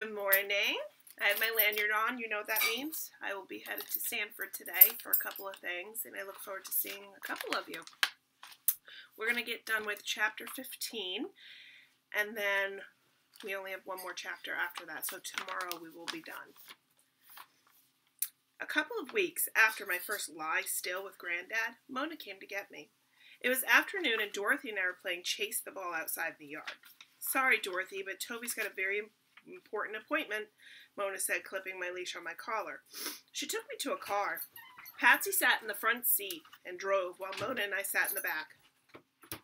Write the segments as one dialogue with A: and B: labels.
A: Good morning. I have my lanyard on. You know what that means. I will be headed to Sanford today for a couple of things, and I look forward to seeing a couple of you. We're going to get done with chapter 15, and then we only have one more chapter after that, so tomorrow we will be done. A couple of weeks after my first lie still with Granddad, Mona came to get me. It was afternoon, and Dorothy and I were playing chase the ball outside in the yard. Sorry, Dorothy, but Toby's got a very important appointment, Mona said, clipping my leash on my collar. She took me to a car. Patsy sat in the front seat and drove, while Mona and I sat in the back.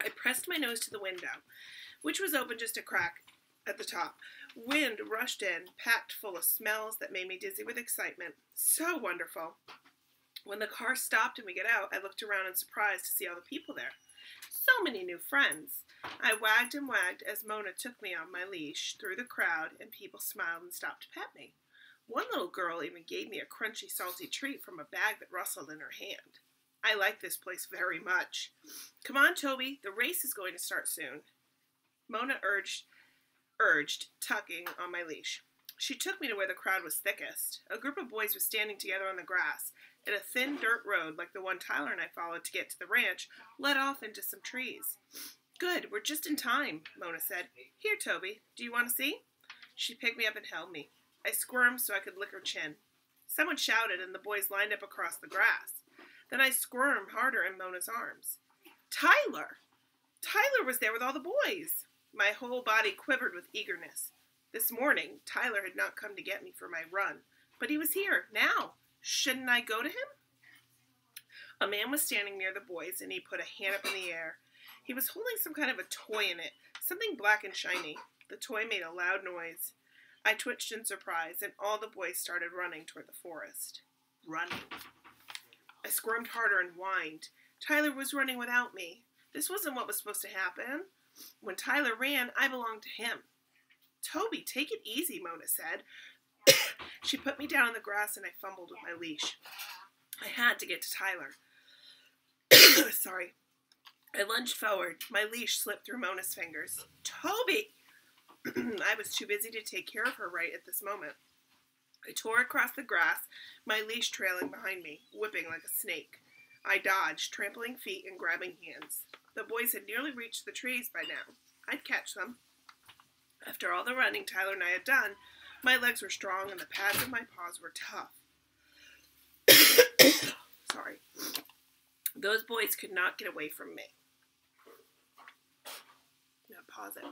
A: I pressed my nose to the window, which was open just a crack at the top. Wind rushed in, packed full of smells that made me dizzy with excitement. So wonderful. When the car stopped and we got out, I looked around in surprise to see all the people there. So many new friends. I wagged and wagged as Mona took me on my leash through the crowd, and people smiled and stopped to pet me. One little girl even gave me a crunchy, salty treat from a bag that rustled in her hand. I like this place very much. Come on, Toby, the race is going to start soon. Mona urged, tugging on my leash. She took me to where the crowd was thickest. A group of boys was standing together on the grass. And a thin dirt road, like the one Tyler and I followed to get to the ranch, led off into some trees. Good, we're just in time, Mona said. Here, Toby, do you want to see? She picked me up and held me. I squirmed so I could lick her chin. Someone shouted, and the boys lined up across the grass. Then I squirmed harder in Mona's arms. Tyler! Tyler was there with all the boys. My whole body quivered with eagerness. This morning, Tyler had not come to get me for my run, but he was here, now. Shouldn't I go to him? A man was standing near the boys, and he put a hand up in the air. He was holding some kind of a toy in it, something black and shiny. The toy made a loud noise. I twitched in surprise, and all the boys started running toward the forest. Running. I squirmed harder and whined. Tyler was running without me. This wasn't what was supposed to happen. When Tyler ran, I belonged to him. Toby, take it easy, Mona said. She put me down on the grass, and I fumbled with my leash. I had to get to Tyler. Sorry. I lunged forward. My leash slipped through Mona's fingers. Toby! I was too busy to take care of her right at this moment. I tore across the grass, my leash trailing behind me, whipping like a snake. I dodged, trampling feet and grabbing hands. The boys had nearly reached the trees by now. I'd catch them. After all the running Tyler and I had done, my legs were strong and the pads of my paws were tough. Sorry. Those boys could not get away from me. Now pause it.